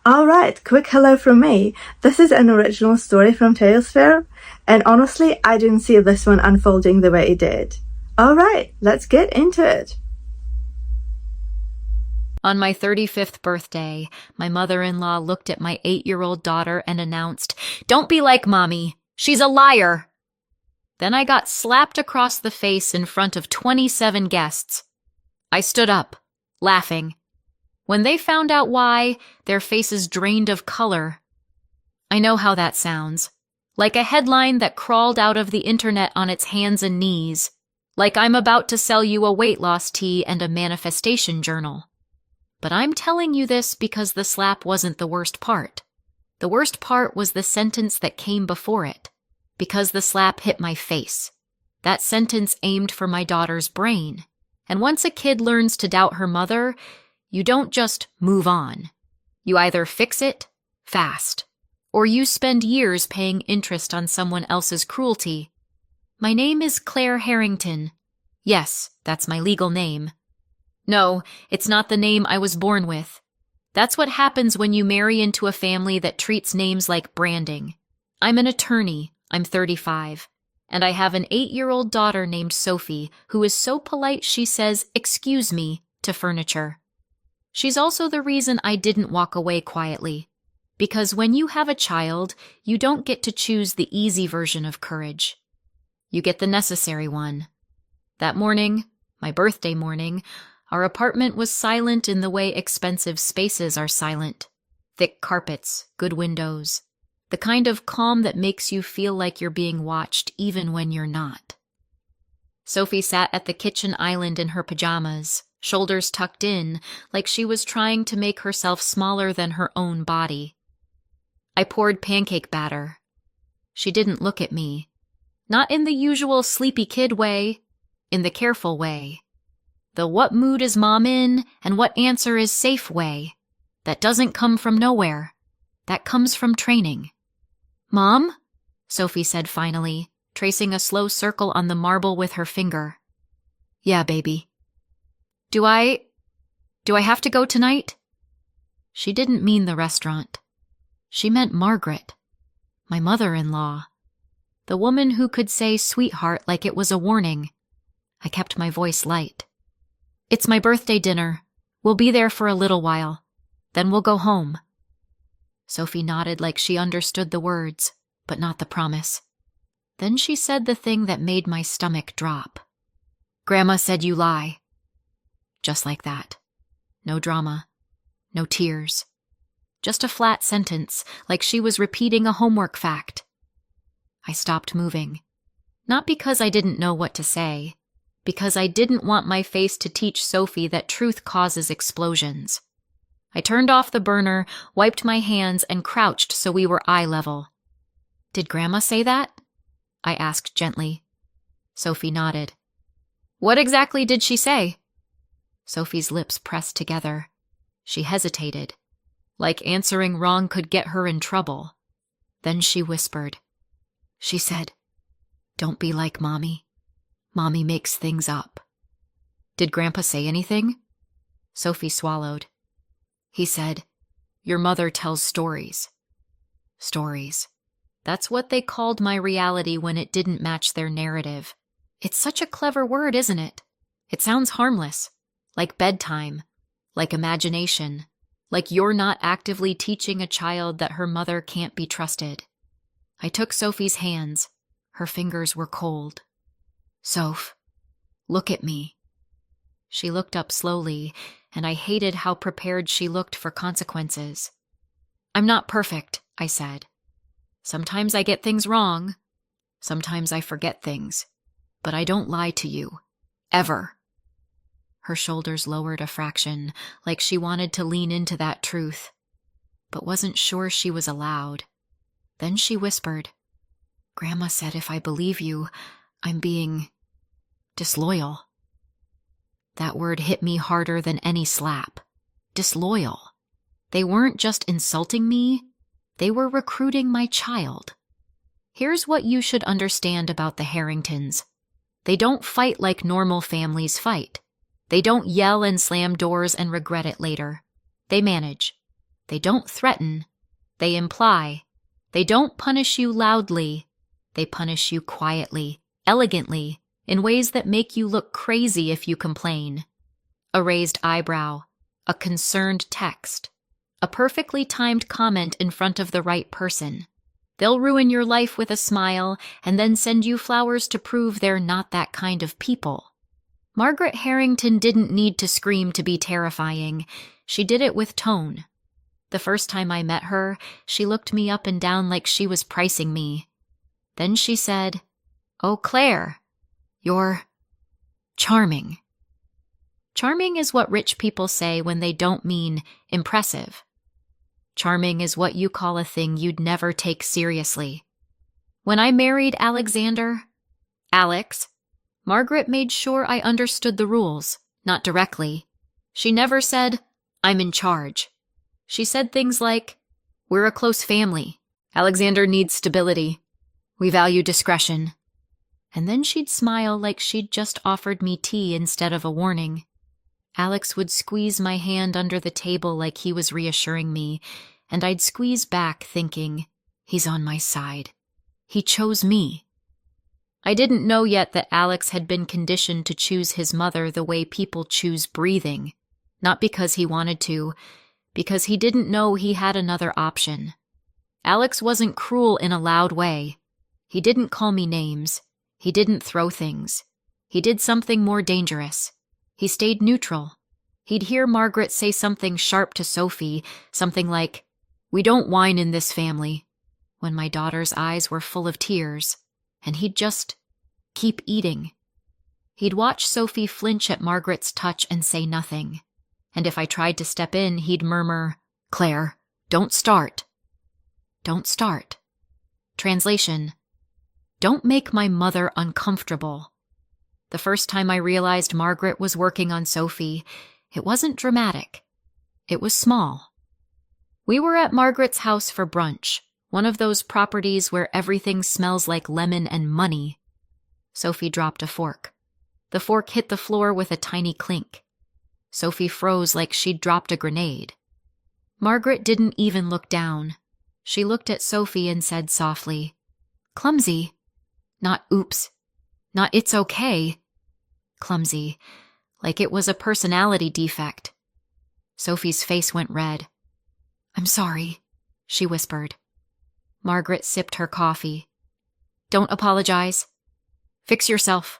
Alright, quick hello from me. This is an original story from Tales Fair, and honestly, I didn't see this one unfolding the way it did. Alright, let's get into it. On my 35th birthday, my mother-in-law looked at my 8-year-old daughter and announced, "Don't be like Mommy. She's a liar." Then I got slapped across the face in front of 27 guests. I stood up, laughing. When they found out why, their faces drained of color. I know how that sounds. Like a headline that crawled out of the internet on its hands and knees. Like I'm about to sell you a weight loss tea and a manifestation journal. But I'm telling you this because the slap wasn't the worst part. The worst part was the sentence that came before it. Because the slap hit my face. That sentence aimed for my daughter's brain. And once a kid learns to doubt her mother, you don't just move on. You either fix it, fast, or you spend years paying interest on someone else's cruelty. My name is Claire Harrington. Yes, that's my legal name. No, it's not the name I was born with. That's what happens when you marry into a family that treats names like branding. I'm an attorney. I'm 35. And I have an 8-year-old daughter named Sophie who is so polite she says, "Excuse me," to furniture. She's also the reason I didn't walk away quietly. Because when you have a child, you don't get to choose the easy version of courage. You get the necessary one. That morning, my birthday morning, our apartment was silent in the way expensive spaces are silent. Thick carpets, good windows. The kind of calm that makes you feel like you're being watched even when you're not. Sophie sat at the kitchen island in her pajamas, shoulders tucked in, like she was trying to make herself smaller than her own body. I poured pancake batter. She didn't look at me. Not in the usual sleepy kid way, in the careful way. The what mood is mom in and what answer is safe way. That doesn't come from nowhere. That comes from training. "Mom?" Sophie said finally, tracing a slow circle on the marble with her finger. "Yeah, baby." Do I have to go tonight?" She didn't mean the restaurant. She meant Margaret, my mother-in-law. The woman who could say sweetheart like it was a warning. I kept my voice light. "It's my birthday dinner. We'll be there for a little while. Then we'll go home." Sophie nodded like she understood the words, but not the promise. Then she said the thing that made my stomach drop. "Grandma said you lie." Just like that. No drama. No tears. Just a flat sentence, like she was repeating a homework fact. I stopped moving. Not because I didn't know what to say, because I didn't want my face to teach Sophie that truth causes explosions. I turned off the burner, wiped my hands, and crouched so we were eye level. "Did Grandma say that?" I asked gently. Sophie nodded. "What exactly did she say?" Sophie's lips pressed together. She hesitated, like answering wrong could get her in trouble. Then she whispered. She said, "Don't be like Mommy. Mommy makes things up." "Did Grandpa say anything?" Sophie swallowed. He said, "Your mother tells stories." Stories. That's what they called my reality when it didn't match their narrative. It's such a clever word, isn't it? It sounds harmless. Like bedtime, like imagination, like you're not actively teaching a child that her mother can't be trusted. I took Sophie's hands. Her fingers were cold. "Soph, look at me." She looked up slowly, and I hated how prepared she looked for consequences. "I'm not perfect," I said. "Sometimes I get things wrong. Sometimes I forget things. But I don't lie to you. Ever." Her shoulders lowered a fraction, like she wanted to lean into that truth, but wasn't sure she was allowed. Then she whispered, "Grandma said if I believe you, I'm being disloyal." That word hit me harder than any slap. Disloyal. They weren't just insulting me, they were recruiting my child. Here's what you should understand about the Harringtons. They don't fight like normal families fight. They don't yell and slam doors and regret it later. They manage. They don't threaten. They imply. They don't punish you loudly. They punish you quietly, elegantly, in ways that make you look crazy if you complain. A raised eyebrow, a concerned text, a perfectly timed comment in front of the right person. They'll ruin your life with a smile and then send you flowers to prove they're not that kind of people. Margaret Harrington didn't need to scream to be terrifying. She did it with tone. The first time I met her, she looked me up and down like she was pricing me. Then she said, "Oh, Claire, you're charming." Charming is what rich people say when they don't mean impressive. Charming is what you call a thing you'd never take seriously. When I married Alex, Margaret made sure I understood the rules, not directly. She never said, "I'm in charge." She said things like, "We're a close family. Alexander needs stability. We value discretion." And then she'd smile like she'd just offered me tea instead of a warning. Alex would squeeze my hand under the table like he was reassuring me, and I'd squeeze back thinking, he's on my side. He chose me. I didn't know yet that Alex had been conditioned to choose his mother the way people choose breathing, not because he wanted to, because he didn't know he had another option. Alex wasn't cruel in a loud way. He didn't call me names. He didn't throw things. He did something more dangerous. He stayed neutral. He'd hear Margaret say something sharp to Sophie, something like, "We don't whine in this family," when my daughter's eyes were full of tears, and he'd just keep eating. He'd watch Sophie flinch at Margaret's touch and say nothing, and if I tried to step in, he'd murmur, "Claire, don't start." Don't start. Translation: don't make my mother uncomfortable. The first time I realized Margaret was working on Sophie, it wasn't dramatic. It was small. We were at Margaret's house for brunch, one of those properties where everything smells like lemon and money. Sophie dropped a fork. The fork hit the floor with a tiny clink. Sophie froze like she'd dropped a grenade. Margaret didn't even look down. She looked at Sophie and said softly, "Clumsy. Not oops. Not it's okay. Clumsy. Like it was a personality defect." Sophie's face went red. "I'm sorry," she whispered. Margaret sipped her coffee. "Don't apologize. Fix yourself."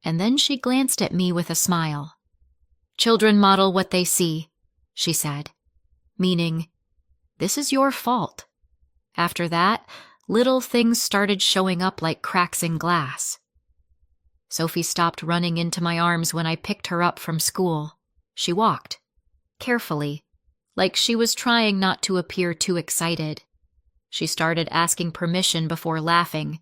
And then she glanced at me with a smile. "Children model what they see," she said, meaning, this is your fault. After that, little things started showing up like cracks in glass. Sophie stopped running into my arms when I picked her up from school. She walked, carefully, like she was trying not to appear too excited. She started asking permission before laughing.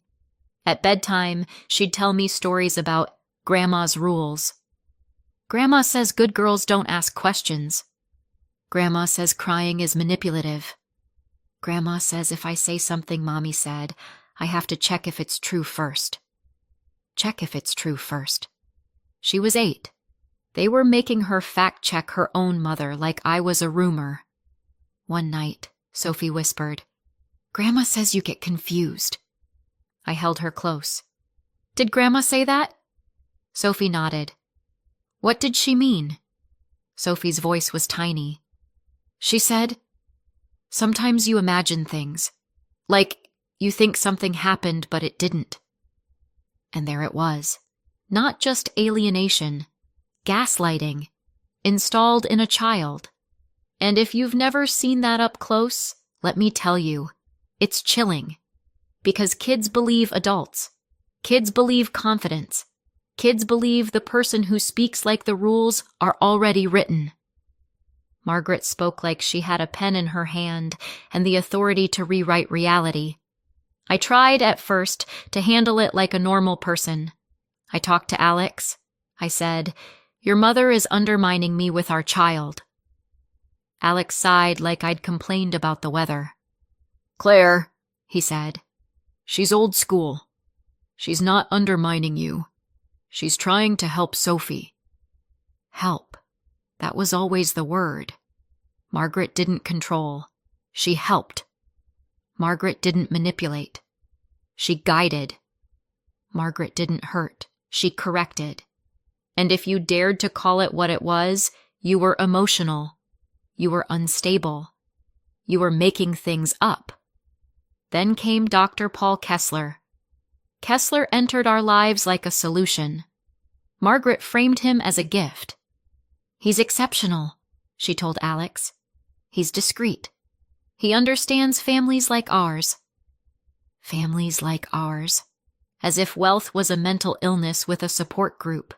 At bedtime, she'd tell me stories about Grandma's rules. Grandma says good girls don't ask questions. Grandma says crying is manipulative. Grandma says if I say something Mommy said, I have to check if it's true first. Check if it's true first. She was 8. They were making her fact-check her own mother like I was a rumor. One night, Sophie whispered, "Grandma says you get confused." I held her close. "Did Grandma say that?" Sophie nodded. "What did she mean?" Sophie's voice was tiny. "She said, sometimes you imagine things. Like, you think something happened, but it didn't." And there it was. Not just alienation. Gaslighting. Installed in a child. And if you've never seen that up close, let me tell you, it's chilling. Because kids believe adults. Kids believe confidence. Kids believe the person who speaks like the rules are already written. Margaret spoke like she had a pen in her hand and the authority to rewrite reality. I tried, at first, to handle it like a normal person. I talked to Alex. I said, "Your mother is undermining me with our child." Alex sighed like I'd complained about the weather. "Claire," he said, "she's old school. She's not undermining you. She's trying to help Sophie." Help. That was always the word. Margaret didn't control. She helped. Margaret didn't manipulate. She guided. Margaret didn't hurt. She corrected. And if you dared to call it what it was, you were emotional. You were unstable. You were making things up. Then came Dr. Paul Kessler. Kessler entered our lives like a solution. Margaret framed him as a gift. He's exceptional, she told Alex. He's discreet. He understands families like ours. Families like ours. As if wealth was a mental illness with a support group.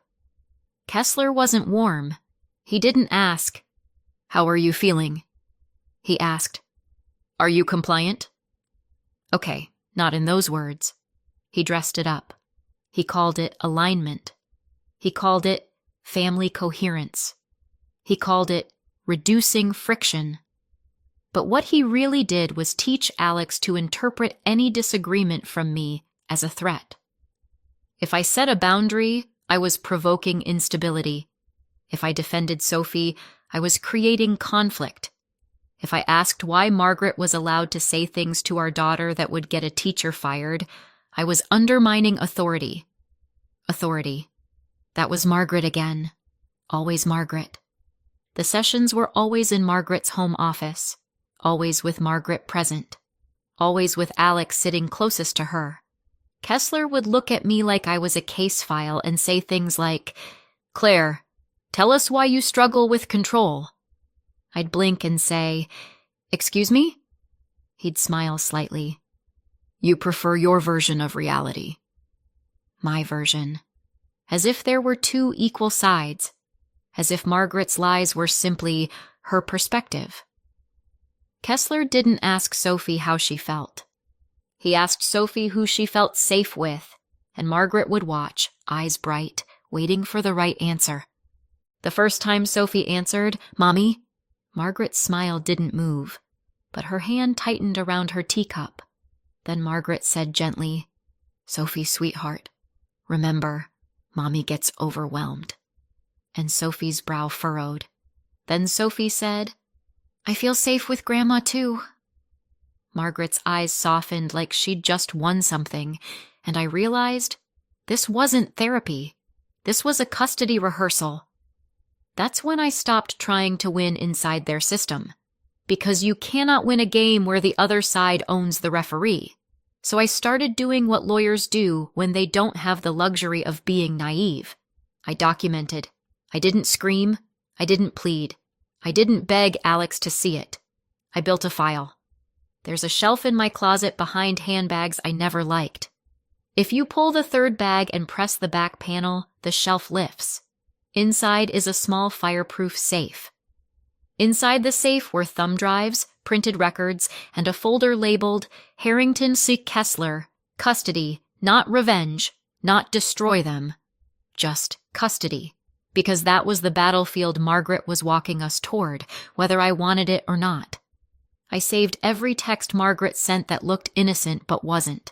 Kessler wasn't warm. He didn't ask, "How are you feeling?" He asked, "Are you compliant?" Okay, not in those words. He dressed it up. He called it alignment. He called it family coherence. He called it reducing friction. But what he really did was teach Alex to interpret any disagreement from me as a threat. If I set a boundary, I was provoking instability. If I defended Sophie, I was creating conflict. If I asked why Margaret was allowed to say things to our daughter that would get a teacher fired, I was undermining authority. Authority. That was Margaret again. Always Margaret. The sessions were always in Margaret's home office. Always with Margaret present. Always with Alex sitting closest to her. Kessler would look at me like I was a case file and say things like, "Claire, tell us why you struggle with control." I'd blink and say, "Excuse me?" He'd smile slightly. "You prefer your version of reality." My version. As if there were two equal sides. As if Margaret's lies were simply her perspective. Kessler didn't ask Sophie how she felt. He asked Sophie who she felt safe with, and Margaret would watch, eyes bright, waiting for the right answer. The first time Sophie answered, "Mommy," Margaret's smile didn't move, but her hand tightened around her teacup. Then Margaret said gently, "Sophie, sweetheart, remember, Mommy gets overwhelmed." And Sophie's brow furrowed. Then Sophie said, "I feel safe with Grandma too." Margaret's eyes softened like she'd just won something, and I realized this wasn't therapy. This was a custody rehearsal. That's when I stopped trying to win inside their system, because you cannot win a game where the other side owns the referee. So I started doing what lawyers do when they don't have the luxury of being naive. I documented. I didn't scream. I didn't plead. I didn't beg Alex to see it. I built a file. There's a shelf in my closet behind handbags I never liked. If you pull the third bag and press the back panel, the shelf lifts. Inside is a small fireproof safe. Inside the safe were thumb drives, printed records, and a folder labeled Harrington C. Kessler, custody, not revenge, not destroy them. Just custody. Because that was the battlefield Margaret was walking us toward, whether I wanted it or not. I saved every text Margaret sent that looked innocent but wasn't.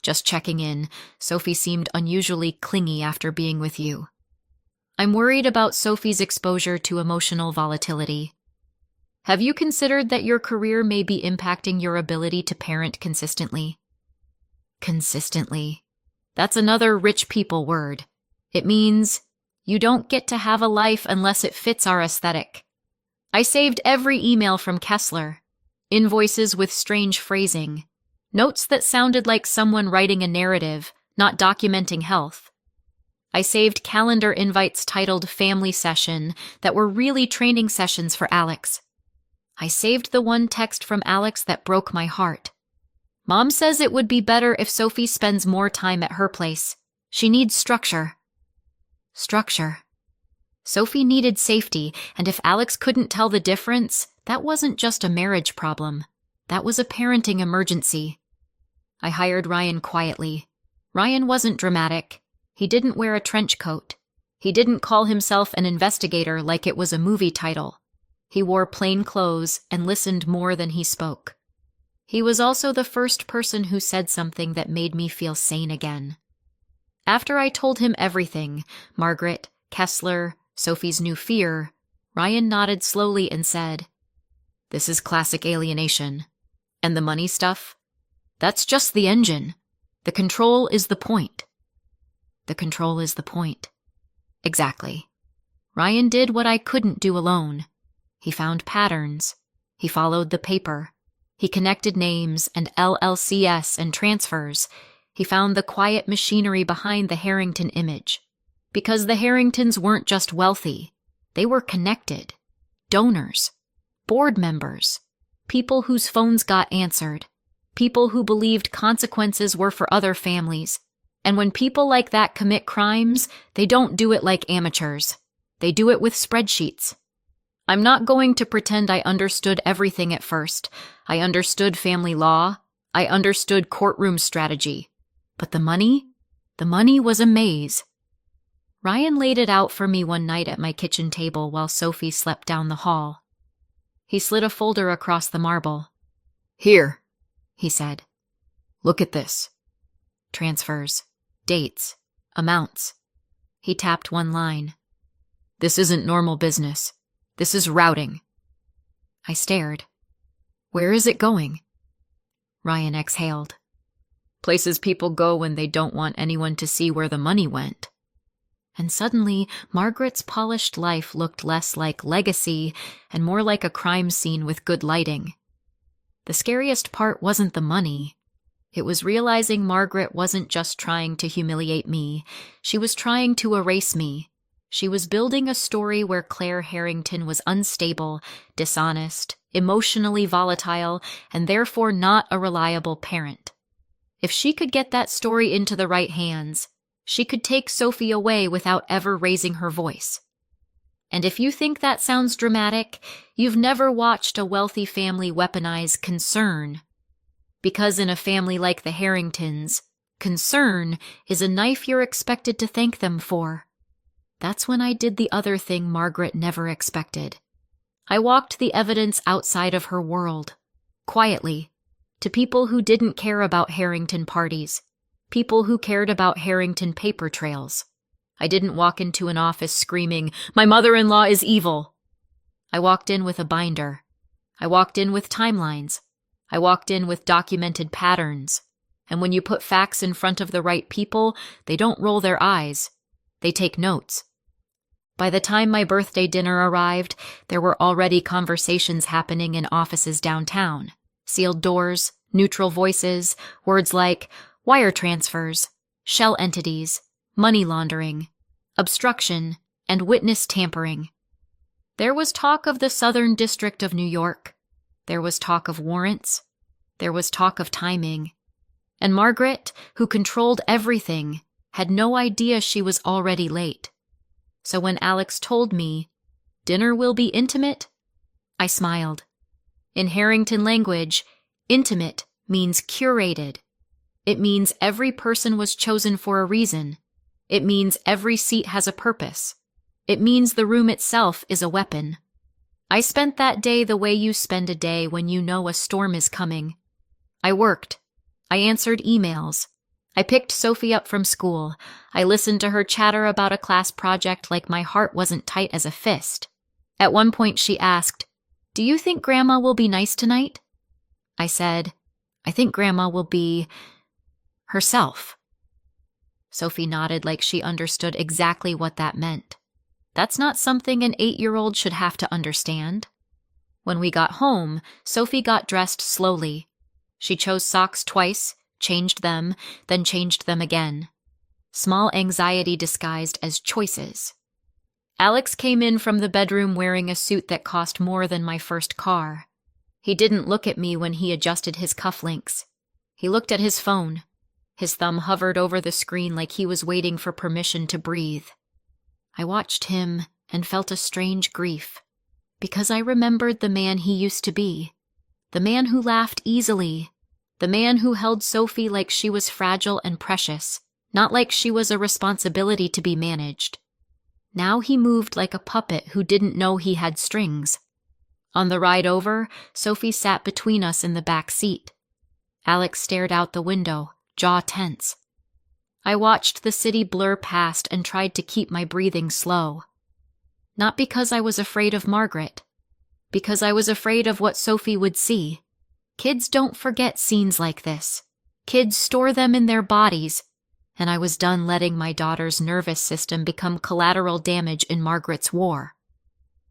Just checking in, Sophie seemed unusually clingy after being with you. I'm worried about Sophie's exposure to emotional volatility. Have you considered that your career may be impacting your ability to parent consistently? Consistently. That's another rich people word. It means you don't get to have a life unless it fits our aesthetic. I saved every email from Kessler. Invoices with strange phrasing. Notes that sounded like someone writing a narrative, not documenting health. I saved calendar invites titled Family Session that were really training sessions for Alex. I saved the one text from Alex that broke my heart. Mom says it would be better if Sophie spends more time at her place. She needs structure. Structure. Sophie needed safety, and if Alex couldn't tell the difference, that wasn't just a marriage problem. That was a parenting emergency. I hired Ryan quietly. Ryan wasn't dramatic. He didn't wear a trench coat. He didn't call himself an investigator like it was a movie title. He wore plain clothes and listened more than he spoke. He was also the first person who said something that made me feel sane again. After I told him everything, Margaret, Kessler, Sophie's new fear, Ryan nodded slowly and said, This is classic alienation. And the money stuff? That's just the engine. The control is the point. The control is the point. Exactly. Ryan did what I couldn't do alone. He found patterns. He followed the paper. He connected names and LLCS and transfers. He found the quiet machinery behind the Harrington image. Because the Harringtons weren't just wealthy. They were connected. Donors. Board members. People whose phones got answered. People who believed consequences were for other families. And when people like that commit crimes, they don't do it like amateurs. They do it with spreadsheets. I'm not going to pretend I understood everything at first. I understood family law. I understood courtroom strategy. But the money was a maze. Ryan laid it out for me one night at my kitchen table while Sophie slept down the hall. He slid a folder across the marble. Here, he said. Look at this. Transfers, dates, amounts. He tapped one line. This isn't normal business. This is routing. I stared. Where is it going? Ryan exhaled. Places people go when they don't want anyone to see where the money went. And suddenly, Margaret's polished life looked less like legacy and more like a crime scene with good lighting. The scariest part wasn't the money. It was realizing Margaret wasn't just trying to humiliate me. She was trying to erase me. She was building a story where Claire Harrington was unstable, dishonest, emotionally volatile, and therefore not a reliable parent. If she could get that story into the right hands, she could take Sophie away without ever raising her voice. And if you think that sounds dramatic, you've never watched a wealthy family weaponize concern. Because in a family like the Harringtons, concern is a knife you're expected to thank them for. That's when I did the other thing Margaret never expected. I walked the evidence outside of her world, quietly, to people who didn't care about Harrington parties, people who cared about Harrington paper trails. I didn't walk into an office screaming, "My mother-in-law is evil." I walked in with a binder. I walked in with timelines. I walked in with documented patterns. And when you put facts in front of the right people, they don't roll their eyes. They take notes. By the time my birthday dinner arrived, there were already conversations happening in offices downtown. Sealed doors, neutral voices, words like wire transfers, shell entities, money laundering, obstruction, and witness tampering. There was talk of the Southern District of New York. There was talk of warrants. There was talk of timing. And Margaret, who controlled everything, had no idea she was already late. So when Alex told me, "Dinner will be intimate," I smiled. In Harrington language, intimate means curated. It means every person was chosen for a reason. It means every seat has a purpose. It means the room itself is a weapon. I spent that day the way you spend a day when you know a storm is coming. I worked. I answered emails. I picked Sophie up from school. I listened to her chatter about a class project like my heart wasn't tight as a fist. At one point she asked, "Do you think Grandma will be nice tonight?" I said, "I think Grandma will be herself." Sophie nodded like she understood exactly what that meant. That's not something an 8-year-old should have to understand. When we got home, Sophie got dressed slowly. She chose socks twice, changed them, then changed them again. Small anxiety disguised as choices. Alex came in from the bedroom wearing a suit that cost more than my first car. He didn't look at me when he adjusted his cufflinks. He looked at his phone. His thumb hovered over the screen like he was waiting for permission to breathe. I watched him and felt a strange grief, because I remembered the man he used to be, the man who laughed easily, the man who held Sophie like she was fragile and precious, not like she was a responsibility to be managed. Now he moved like a puppet who didn't know he had strings. On the ride over, Sophie sat between us in the back seat. Alex stared out the window, jaw tense. I watched the city blur past and tried to keep my breathing slow. Not because I was afraid of Margaret, because I was afraid of what Sophie would see. Kids don't forget scenes like this. Kids store them in their bodies, and I was done letting my daughter's nervous system become collateral damage in Margaret's war.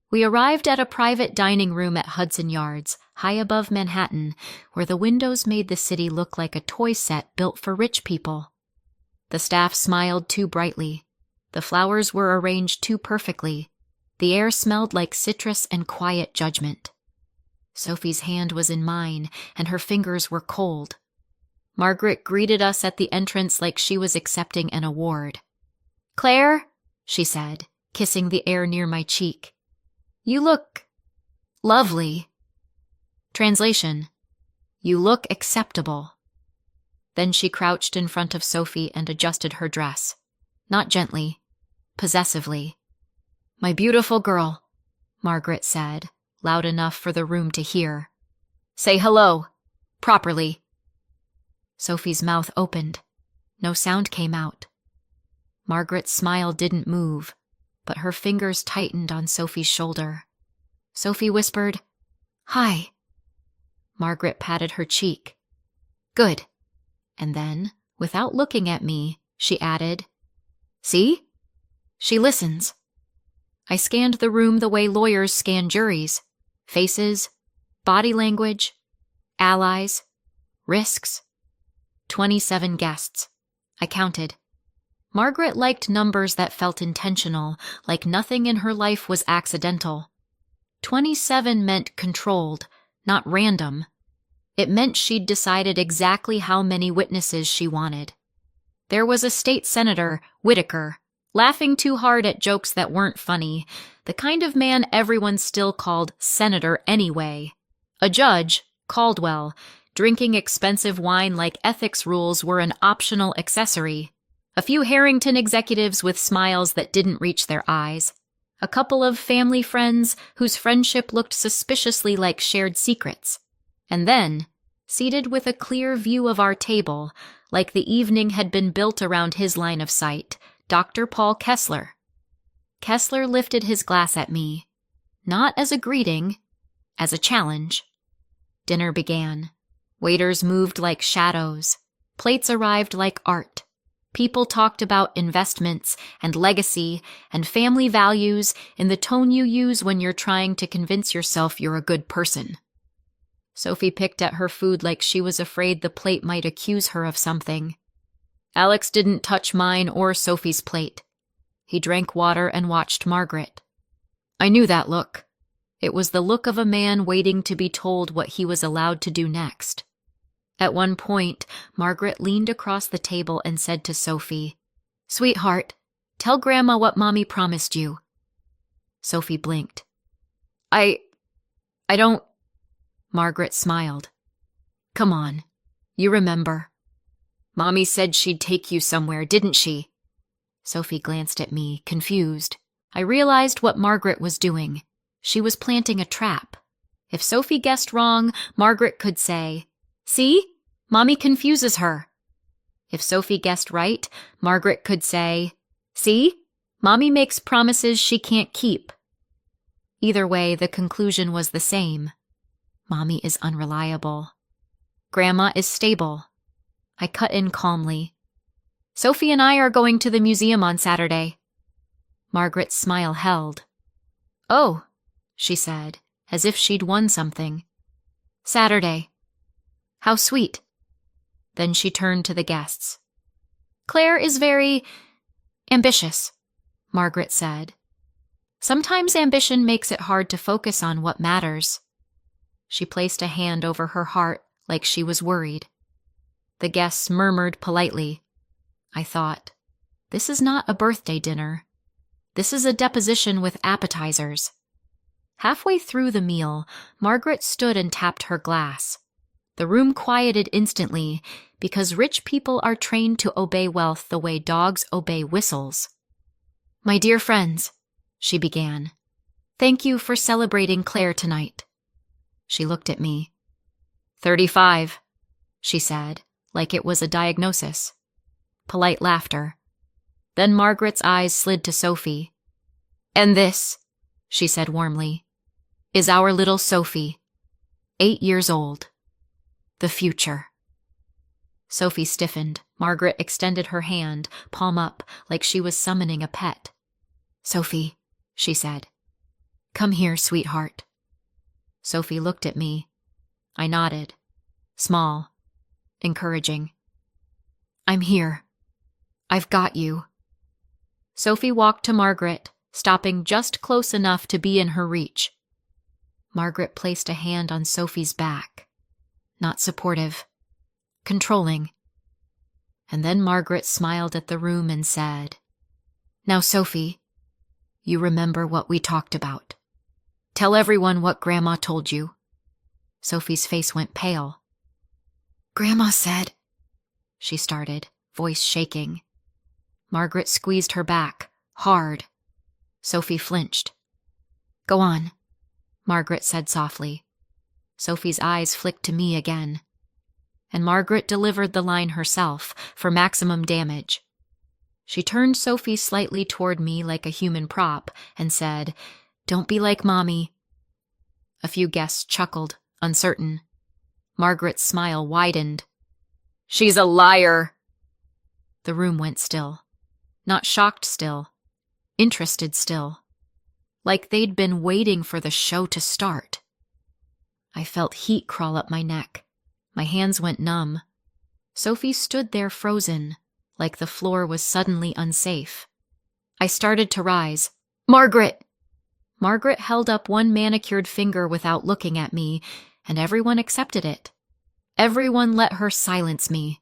We arrived at a private dining room at Hudson Yards, high above Manhattan, where the windows made the city look like a toy set built for rich people. The staff smiled too brightly. The flowers were arranged too perfectly. The air smelled like citrus and quiet judgment. Sophie's hand was in mine, and her fingers were cold. Margaret greeted us at the entrance like she was accepting an award. "Claire," she said, kissing the air near my cheek. "You look lovely." Translation: "You look acceptable." Then she crouched in front of Sophie and adjusted her dress. Not gently, possessively. "My beautiful girl," Margaret said, loud enough for the room to hear. "Say hello, properly." Sophie's mouth opened. No sound came out. Margaret's smile didn't move, but her fingers tightened on Sophie's shoulder. Sophie whispered, "Hi." Margaret patted her cheek. "Good." And then, without looking at me, she added, "See? She listens." I scanned the room the way lawyers scan juries. Faces, body language, allies, risks. 27 guests. I counted. Margaret liked numbers that felt intentional, like nothing in her life was accidental. 27 meant controlled, not random. It meant she'd decided exactly how many witnesses she wanted. There was a state senator, Whitaker, laughing too hard at jokes that weren't funny, the kind of man everyone still called senator anyway. A judge, Caldwell, drinking expensive wine like ethics rules were an optional accessory. A few Harrington executives with smiles that didn't reach their eyes. A couple of family friends whose friendship looked suspiciously like shared secrets. And then, seated with a clear view of our table, like the evening had been built around his line of sight, Dr. Paul Kessler. Kessler lifted his glass at me, not as a greeting, as a challenge. Dinner began. Waiters moved like shadows. Plates arrived like art. People talked about investments and legacy and family values in the tone you use when you're trying to convince yourself you're a good person. Sophie picked at her food like she was afraid the plate might accuse her of something. Alex didn't touch mine or Sophie's plate. He drank water and watched Margaret. I knew that look. It was the look of a man waiting to be told what he was allowed to do next. At one point, Margaret leaned across the table and said to Sophie, "Sweetheart, tell Grandma what Mommy promised you." Sophie blinked. I don't... Margaret smiled. "Come on, you remember. Mommy said she'd take you somewhere, didn't she?" Sophie glanced at me, confused. I realized what Margaret was doing. She was planting a trap. If Sophie guessed wrong, Margaret could say, "See? Mommy confuses her." If Sophie guessed right, Margaret could say, "See? Mommy makes promises she can't keep." Either way, the conclusion was the same. Mommy is unreliable. Grandma is stable. I cut in calmly. "Sophie and I are going to the museum on Saturday." Margaret's smile held. "Oh," she said, as if she'd won something. "Saturday. How sweet." Then she turned to the guests. "Claire is very ambitious," Margaret said. "Sometimes ambition makes it hard to focus on what matters." She placed a hand over her heart like she was worried. The guests murmured politely. I thought, this is not a birthday dinner. This is a deposition with appetizers. Halfway through the meal, Margaret stood and tapped her glass. The room quieted instantly because rich people are trained to obey wealth the way dogs obey whistles. "My dear friends," she began, "thank you for celebrating Claire tonight." She looked at me. 35, she said, like it was a diagnosis. Polite laughter. Then Margaret's eyes slid to Sophie. "And this," she said warmly, is our little Sophie, 8 years old. The future. Sophie stiffened. Margaret extended her hand, palm up, like she was summoning a pet. Sophie, she said. Come here, sweetheart. Sophie looked at me. I nodded. Small. Encouraging. I'm here. I've got you. Sophie walked to Margaret, stopping just close enough to be in her reach. Margaret placed a hand on Sophie's back. Not supportive. Controlling. And then Margaret smiled at the room and said, Now, Sophie, you remember what we talked about. Tell everyone what Grandma told you. Sophie's face went pale. Grandma said, she started, voice shaking. Margaret squeezed her back, hard. Sophie flinched. Go on, Margaret said softly. Sophie's eyes flicked to me again. And Margaret delivered the line herself for maximum damage. She turned Sophie slightly toward me like a human prop and said, Don't be like Mommy. A few guests chuckled, uncertain. Margaret's smile widened. She's a liar. The room went still. Not shocked still. Interested still. Like they'd been waiting for the show to start. I felt heat crawl up my neck. My hands went numb. Sophie stood there frozen, like the floor was suddenly unsafe. I started to rise. Margaret! Margaret held up one manicured finger without looking at me, and everyone accepted it. Everyone let her silence me.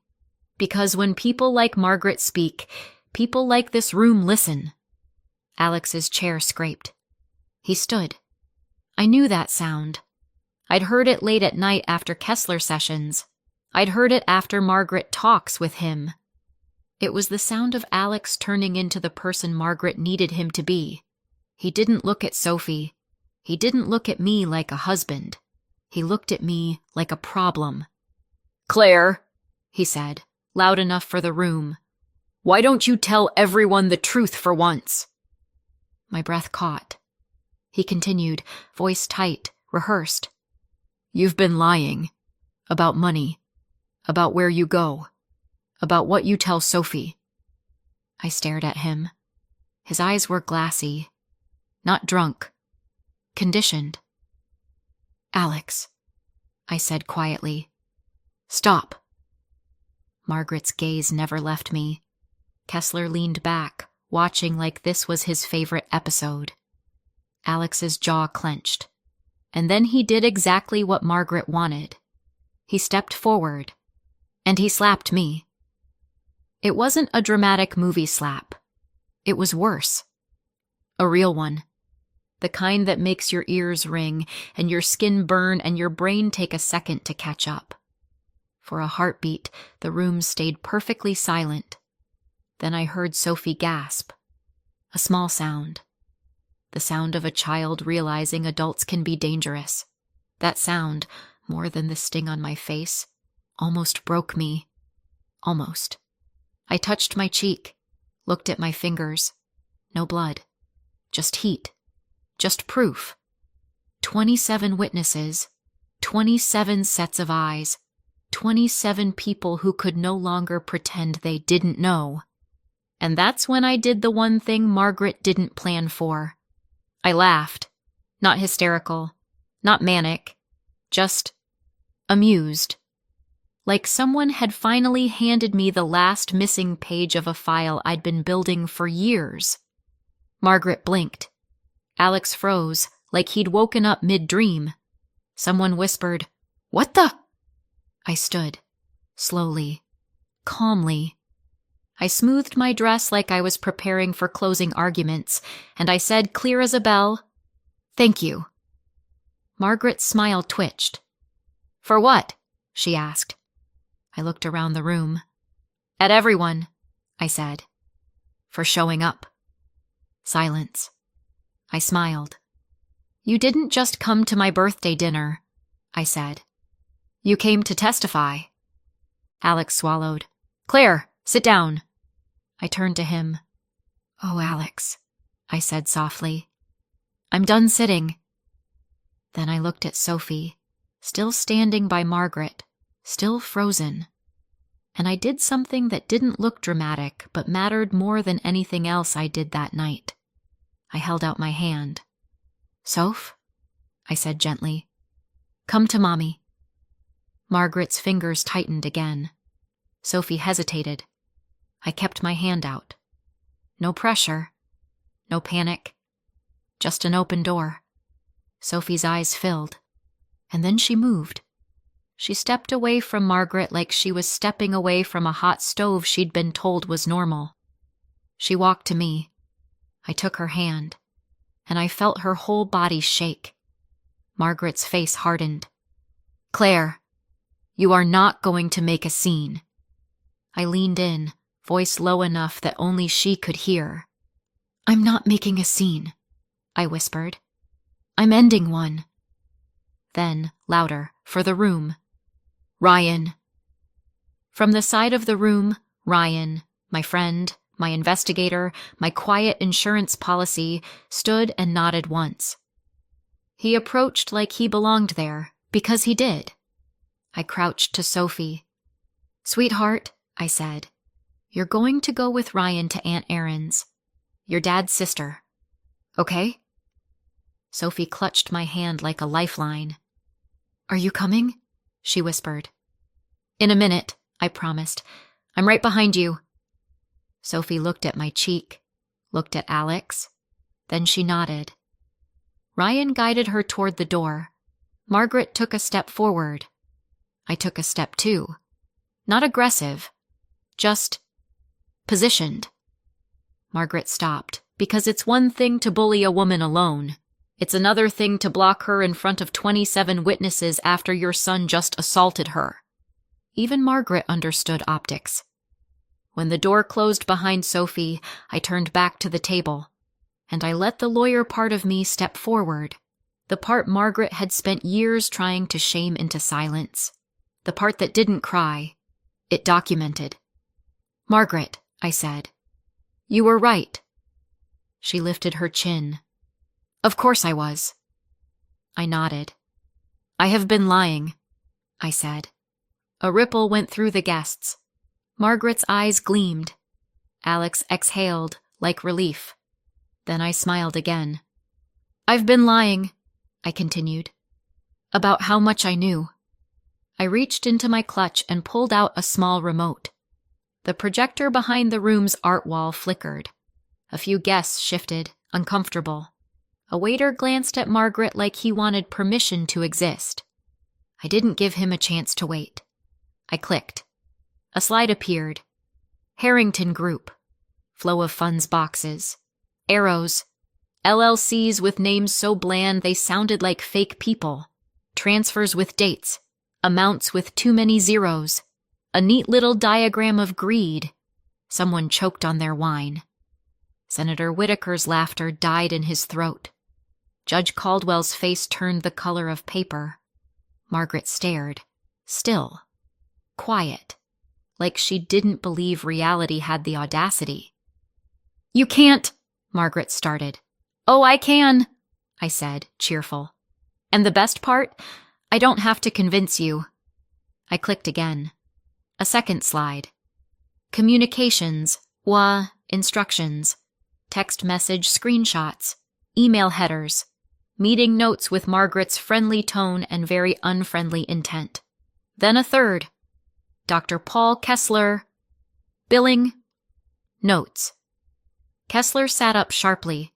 Because when people like Margaret speak, people like this room listen. Alex's chair scraped. He stood. I knew that sound. I'd heard it late at night after Kessler sessions. I'd heard it after Margaret talks with him. It was the sound of Alex turning into the person Margaret needed him to be. He didn't look at Sophie. He didn't look at me like a husband. He looked at me like a problem. Claire, he said, loud enough for the room. Why don't you tell everyone the truth for once? My breath caught. He continued, voice tight, rehearsed. You've been lying. About money. About where you go. About what you tell Sophie. I stared at him. His eyes were glassy. Not drunk. Conditioned. Alex, I said quietly. Stop. Margaret's gaze never left me. Kessler leaned back, watching like this was his favorite episode. Alex's jaw clenched. And then he did exactly what Margaret wanted. He stepped forward, and he slapped me. It wasn't a dramatic movie slap. It was worse. A real one. The kind that makes your ears ring, and your skin burn, and your brain take a second to catch up. For a heartbeat, the room stayed perfectly silent. Then I heard Sophie gasp. A small sound. The sound of a child realizing adults can be dangerous. That sound, more than the sting on my face, almost broke me. Almost. I touched my cheek, looked at my fingers. No blood. Just heat. Just proof. 27 witnesses. 27 sets of eyes. 27 people who could no longer pretend they didn't know. And that's when I did the one thing Margaret didn't plan for. I laughed. Not hysterical. Not manic. Just amused. Like someone had finally handed me the last missing page of a file I'd been building for years. Margaret blinked. Alex froze, like he'd woken up mid-dream. Someone whispered, "What the?" I stood, slowly, calmly. I smoothed my dress like I was preparing for closing arguments, and I said, clear as a bell, "Thank you." Margaret's smile twitched. "For what?" she asked. I looked around the room. "At everyone," I said. "For showing up." Silence. I smiled. "You didn't just come to my birthday dinner," I said. "You came to testify." Alex swallowed. "Claire, sit down." I turned to him. "Oh, Alex," I said softly. "I'm done sitting." Then I looked at Sophie, still standing by Margaret, still frozen. And I did something that didn't look dramatic, but mattered more than anything else I did that night. I held out my hand. "Soph," I said gently, "come to Mommy." Margaret's fingers tightened again. Sophie hesitated. I kept my hand out. No pressure. No panic. Just an open door. Sophie's eyes filled. And then she moved. She stepped away from Margaret like she was stepping away from a hot stove she'd been told was normal. She walked to me. I took her hand, and I felt her whole body shake. Margaret's face hardened. "Claire, you are not going to make a scene." I leaned in, voice low enough that only she could hear. "I'm not making a scene," I whispered. "I'm ending one." Then, louder, for the room. "Ryan." From the side of the room, Ryan, my friend, my investigator, my quiet insurance policy, stood and nodded once. He approached like he belonged there, because he did. I crouched to Sophie. "Sweetheart," I said, "you're going to go with Ryan to Aunt Erin's. Your dad's sister. Okay?" Sophie clutched my hand like a lifeline. "Are you coming?" she whispered. "In a minute," I promised. "I'm right behind you." Sophie looked at my cheek, looked at Alex. Then she nodded. Ryan guided her toward the door. Margaret took a step forward. I took a step too. Not aggressive, just positioned. Margaret stopped, because it's one thing to bully a woman alone. It's another thing to block her in front of 27 witnesses after your son just assaulted her. Even Margaret understood optics. When the door closed behind Sophie, I turned back to the table, and I let the lawyer part of me step forward, the part Margaret had spent years trying to shame into silence, the part that didn't cry. It documented. "Margaret," I said, "you were right." She lifted her chin. "Of course I was." I nodded. "I have been lying," I said. A ripple went through the guests. Margaret's eyes gleamed. Alex exhaled, like relief. Then I smiled again. "I've been lying," I continued, "about how much I knew." I reached into my clutch and pulled out a small remote. The projector behind the room's art wall flickered. A few guests shifted, uncomfortable. A waiter glanced at Margaret like he wanted permission to exist. I didn't give him a chance to wait. I clicked. A slide appeared. Harrington Group. Flow of funds boxes. Arrows. LLCs with names so bland they sounded like fake people. Transfers with dates. Amounts with too many zeros. A neat little diagram of greed. Someone choked on their wine. Senator Whitaker's laughter died in his throat. Judge Caldwell's face turned the color of paper. Margaret stared. Still. Quiet. Like she didn't believe reality had the audacity. "You can't," Margaret started. "Oh, I can," I said, cheerful. "And the best part? I don't have to convince you." I clicked again. A second slide. Communications, instructions, text message screenshots, email headers, meeting notes with Margaret's friendly tone and very unfriendly intent. Then a third. Dr. Paul Kessler. Billing. Notes. Kessler sat up sharply.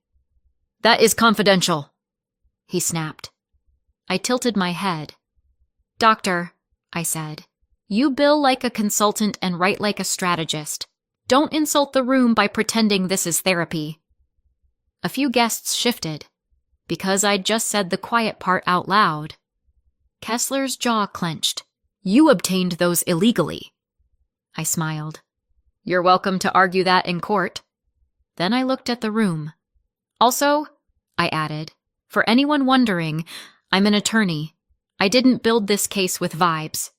"That is confidential," he snapped. I tilted my head. "Doctor," I said, "you bill like a consultant and write like a strategist. Don't insult the room by pretending this is therapy." A few guests shifted, because I'd just said the quiet part out loud. Kessler's jaw clenched. "You obtained those illegally." I smiled. "You're welcome to argue that in court." Then I looked at the room. "Also," I added, "for anyone wondering, I'm an attorney. I didn't build this case with vibes."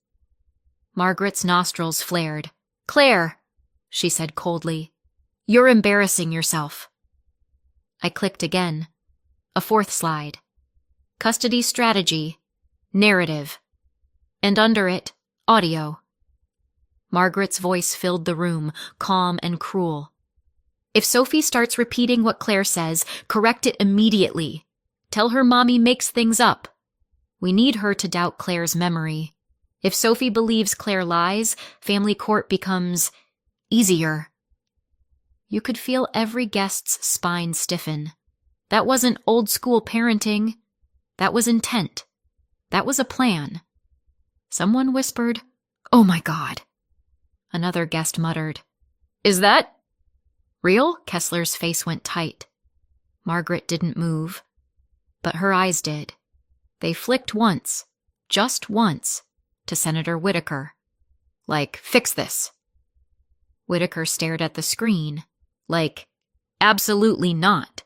Margaret's nostrils flared. "Claire," she said coldly, "you're embarrassing yourself." I clicked again. A fourth slide. custody strategy, narrative, and under it, audio. Margaret's voice filled the room, calm and cruel. If Sophie starts repeating what Claire says, correct it immediately. Tell her Mommy makes things up. We need her to doubt Claire's memory. If Sophie believes Claire lies, family court becomes easier. You could feel every guest's spine stiffen. That wasn't old-school parenting. That was intent. That was a plan. Someone whispered, "Oh my God." Another guest muttered, "Is that real?" Kessler's face went tight. Margaret didn't move, but her eyes did. They flicked once, just once, to Senator Whitaker. Like, "Fix this." Whitaker stared at the screen, like, "Absolutely not."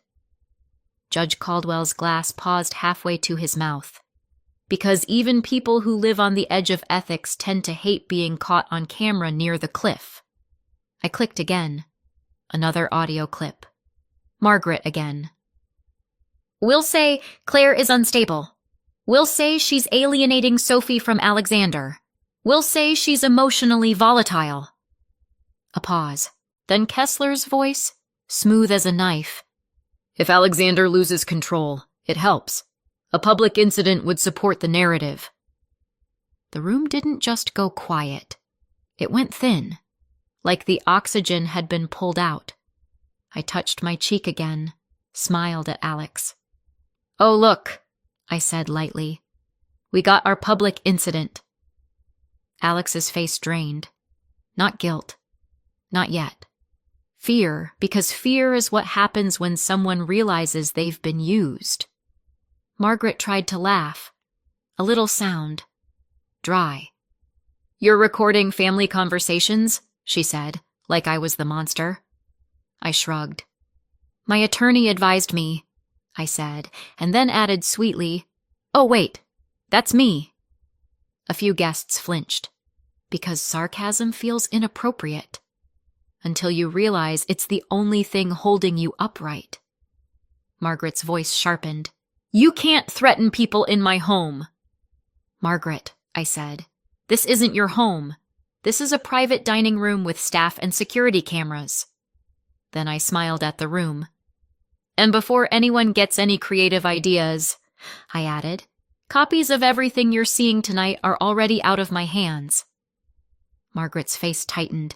Judge Caldwell's glass paused halfway to his mouth. Because even people who live on the edge of ethics tend to hate being caught on camera near the cliff. I clicked again. Another audio clip. Margaret again. "We'll say Claire is unstable. We'll say she's alienating Sophie from Alexander. We'll say she's emotionally volatile." A pause. Then Kessler's voice, smooth as a knife. "If Alexander loses control, it helps. A public incident would support the narrative." The room didn't just go quiet. It went thin, like the oxygen had been pulled out. I touched my cheek again, smiled at Alex. "Oh, look," I said lightly. "We got our public incident." Alex's face drained. Not guilt. Not yet. Fear, because fear is what happens when someone realizes they've been used. Margaret tried to laugh. A little sound. Dry. "You're recording family conversations?" she said, like I was the monster. I shrugged. "My attorney advised me," I said, and then added sweetly, "Oh, wait, that's me." A few guests flinched, because sarcasm feels inappropriate, until you realize it's the only thing holding you upright. Margaret's voice sharpened. "You can't threaten people in my home." "Margaret," I said, "this isn't your home. This is a private dining room with staff and security cameras." Then I smiled at the room. "And before anyone gets any creative ideas," I added, "copies of everything you're seeing tonight are already out of my hands." Margaret's face tightened.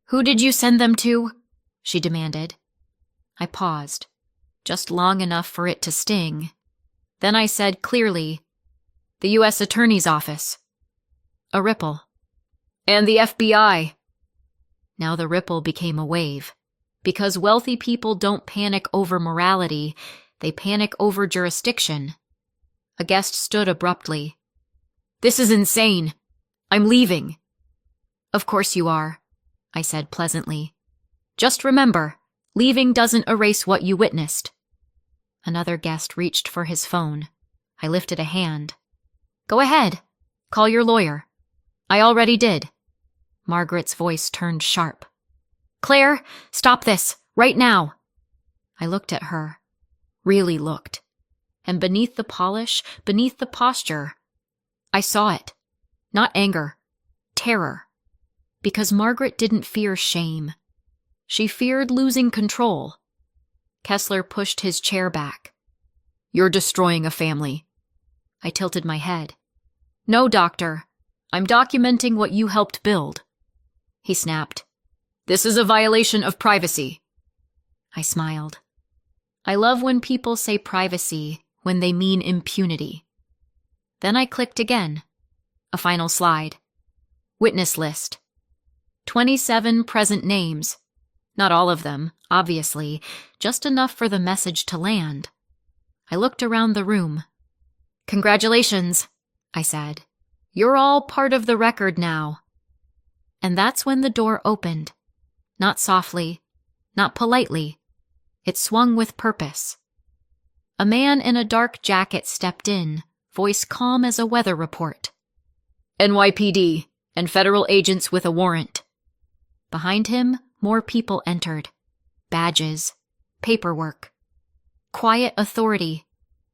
"Who did you send them to?" she demanded. I paused, just long enough for it to sting. Then I said clearly, "The U.S. Attorney's Office." A ripple. "And the FBI." Now the ripple became a wave. Because wealthy people don't panic over morality, they panic over jurisdiction. A guest stood abruptly. "This is insane. I'm leaving." "Of course you are," I said pleasantly. "Just remember, leaving doesn't erase what you witnessed." Another guest reached for his phone. I lifted a hand. "Go ahead. Call your lawyer." "I already did." Margaret's voice turned sharp. "Claire, stop this, right now." I looked at her. Really looked. And beneath the polish, beneath the posture, I saw it. Not anger. Terror. Because Margaret didn't fear shame. She feared losing control. Kessler pushed his chair back. "You're destroying a family." I tilted my head. "No, doctor. I'm documenting what you helped build." He snapped. "This is a violation of privacy." I smiled. I love when people say privacy when they mean impunity. Then I clicked again. A final slide. Witness list. 27 present names. Not all of them, obviously, just enough for the message to land. I looked around the room. "Congratulations," I said. "You're all part of the record now." And that's when the door opened. Not softly, not politely. It swung with purpose. A man in a dark jacket stepped in, voice calm as a weather report. "NYPD, and federal agents with a warrant." Behind him, more people entered. Badges. Paperwork. Quiet authority.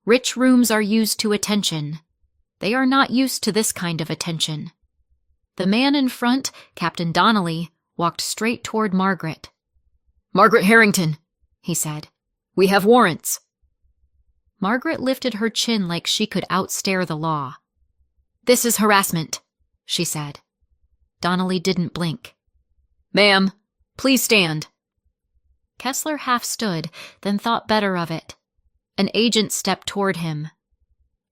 Rich rooms are used to attention. They are not used to this kind of attention. The man in front, Captain Donnelly, walked straight toward Margaret. "Margaret Harrington," he said. "We have warrants." Margaret lifted her chin like she could outstare the law. "This is harassment," she said. Donnelly didn't blink. "Ma'am, please stand." Kessler half stood, then thought better of it. An agent stepped toward him.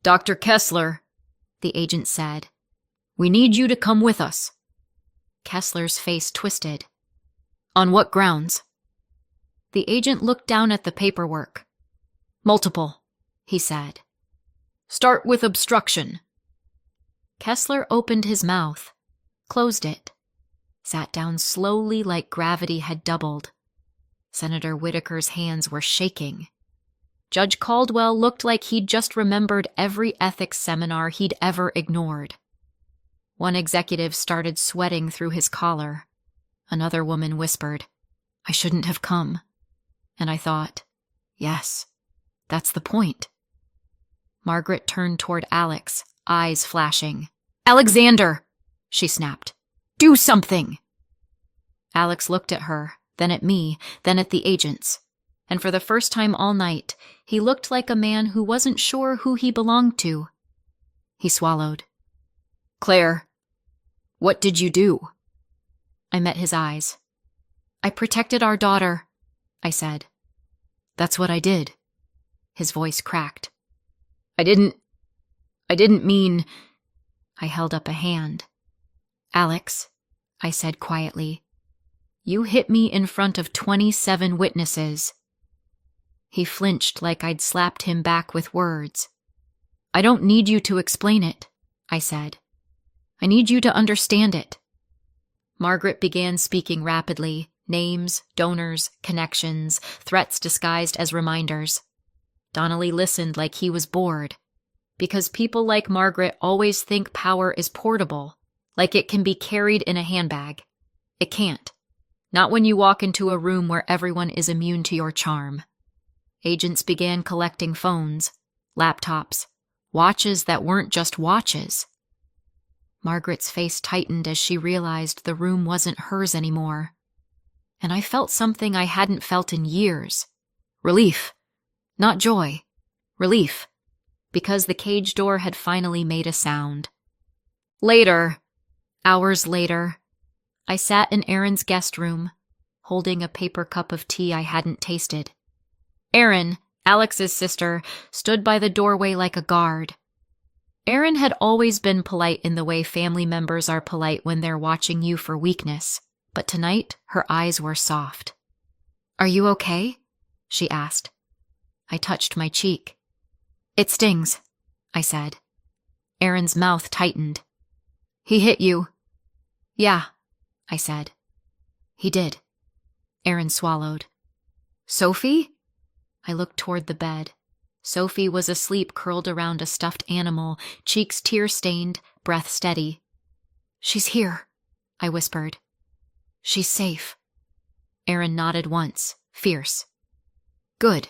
"Dr. Kessler," the agent said, "we need you to come with us." Kessler's face twisted. "On what grounds?" The agent looked down at the paperwork. "Multiple," he said. "Start with obstruction." Kessler opened his mouth, closed it, sat down slowly like gravity had doubled. Senator Whitaker's hands were shaking. Judge Caldwell looked like he'd just remembered every ethics seminar he'd ever ignored. One executive started sweating through his collar. Another woman whispered, "I shouldn't have come." And I thought, yes, that's the point. Margaret turned toward Alex, eyes flashing. "Alexander!" she snapped. "Do something!" Alex looked at her, then at me, then at the agents. And for the first time all night, he looked like a man who wasn't sure who he belonged to. He swallowed. "Claire, what did you do?" I met his eyes. "I protected our daughter," I said. "That's what I did." His voice cracked. I didn't mean..." I held up a hand. "Alex," I said quietly, "you hit me in front of 27 witnesses." He flinched like I'd slapped him back with words. "I don't need you to explain it," I said. "I need you to understand it." Margaret began speaking rapidly, names, donors, connections, threats disguised as reminders. Donnelly listened like he was bored, because people like Margaret always think power is portable, like it can be carried in a handbag. It can't. Not when you walk into a room where everyone is immune to your charm. Agents began collecting phones, laptops, watches that weren't just watches. Margaret's face tightened as she realized the room wasn't hers anymore. And I felt something I hadn't felt in years. Relief. Not joy. Relief. Because the cage door had finally made a sound. Later, hours later, I sat in Erin's guest room, holding a paper cup of tea I hadn't tasted. Erin, Alex's sister, stood by the doorway like a guard. Erin had always been polite in the way family members are polite when they're watching you for weakness, but tonight her eyes were soft. "Are you okay?" she asked. I touched my cheek. "It stings," I said. Erin's mouth tightened. "He hit you." "Yeah," I said. "He did." Erin swallowed. "Sophie?" I looked toward the bed. Sophie was asleep curled around a stuffed animal, cheeks tear-stained, breath steady. "She's here," I whispered. "She's safe." Erin nodded once, fierce. "Good."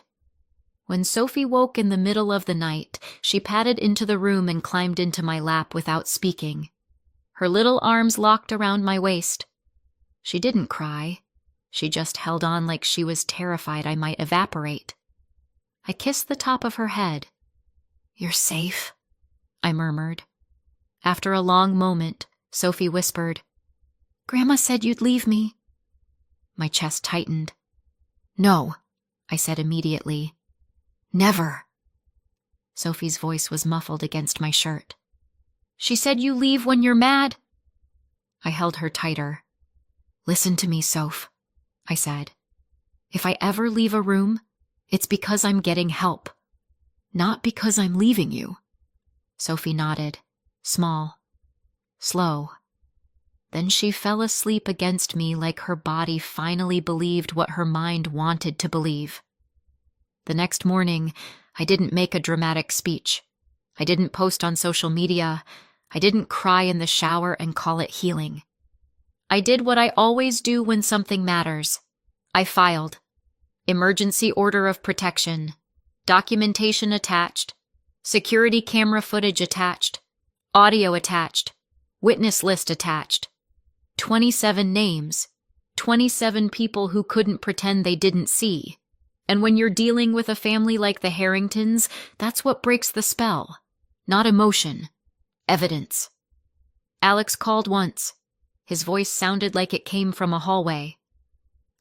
When Sophie woke in the middle of the night, she padded into the room and climbed into my lap without speaking. Her little arms locked around my waist. She didn't cry. She just held on like she was terrified I might evaporate. I kissed the top of her head. "You're safe," I murmured. After a long moment, Sophie whispered, "Grandma said you'd leave me." My chest tightened. "No," I said immediately. "Never." Sophie's voice was muffled against my shirt. "She said you leave when you're mad." I held her tighter. "Listen to me, Soph," I said. "If I ever leave a room, it's because I'm getting help, not because I'm leaving you." Sophie nodded, small, slow. Then she fell asleep against me like her body finally believed what her mind wanted to believe. The next morning, I didn't make a dramatic speech. I didn't post on social media. I didn't cry in the shower and call it healing. I did what I always do when something matters. I filed. Emergency order of protection. Documentation attached. Security camera footage attached. Audio attached. Witness list attached. 27 names. 27 people who couldn't pretend they didn't see. And when you're dealing with a family like the Harringtons, that's what breaks the spell. Not emotion. Evidence. Alex called once. His voice sounded like it came from a hallway.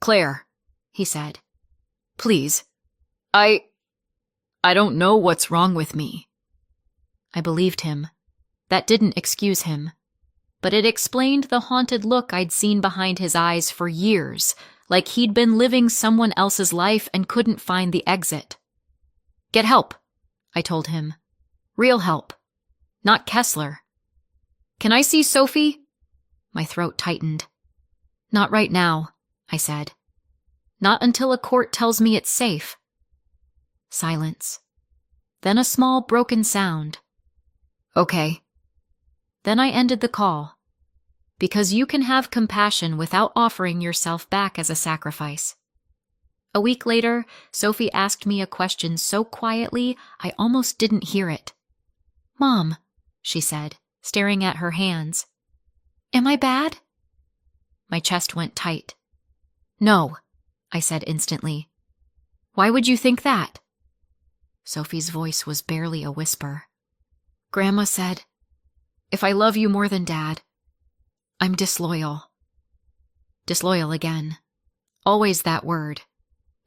"Claire," he said. "Please. I don't know what's wrong with me." I believed him. That didn't excuse him. But it explained the haunted look I'd seen behind his eyes for years, like he'd been living someone else's life and couldn't find the exit. "Get help," I told him. "Real help. Not Kessler." "Can I see Sophie?" My throat tightened. "Not right now," I said. "Not until a court tells me it's safe." Silence. Then a small broken sound. "Okay." Then I ended the call. Because you can have compassion without offering yourself back as a sacrifice. A week later, Sophie asked me a question so quietly I almost didn't hear it. "Mom," she said, staring at her hands. "Am I bad?" My chest went tight. "No," I said instantly. "Why would you think that?" Sophie's voice was barely a whisper. "Grandma said, if I love you more than Dad, I'm disloyal." Disloyal again. Always that word.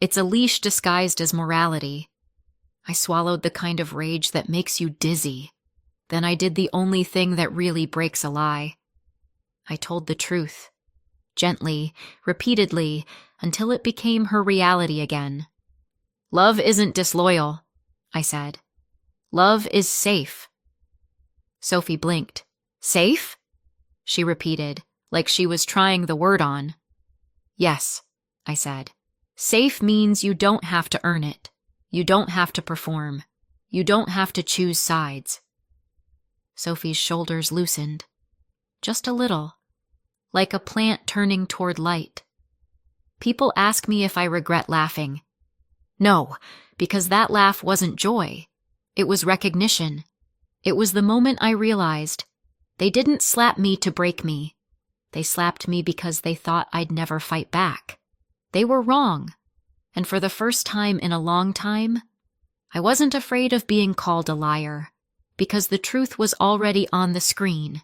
It's a leash disguised as morality. I swallowed the kind of rage that makes you dizzy. Then I did the only thing that really breaks a lie. I told the truth. Gently, repeatedly, until it became her reality again. "Love isn't disloyal," I said. "Love is safe." Sophie blinked. "Safe?" she repeated, like she was trying the word on. "Yes," I said. "Safe means you don't have to earn it. You don't have to perform. You don't have to choose sides." Sophie's shoulders loosened. Just a little. Like a plant turning toward light. People ask me if I regret laughing. No, because that laugh wasn't joy. It was recognition. It was the moment I realized they didn't slap me to break me. They slapped me because they thought I'd never fight back. They were wrong. And for the first time in a long time, I wasn't afraid of being called a liar, because the truth was already on the screen.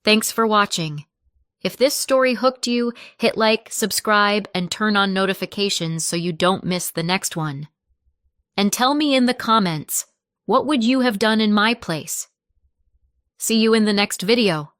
Thanks for watching. If this story hooked you, hit like, subscribe, and turn on notifications so you don't miss the next one. And tell me in the comments, what would you have done in my place? See you in the next video.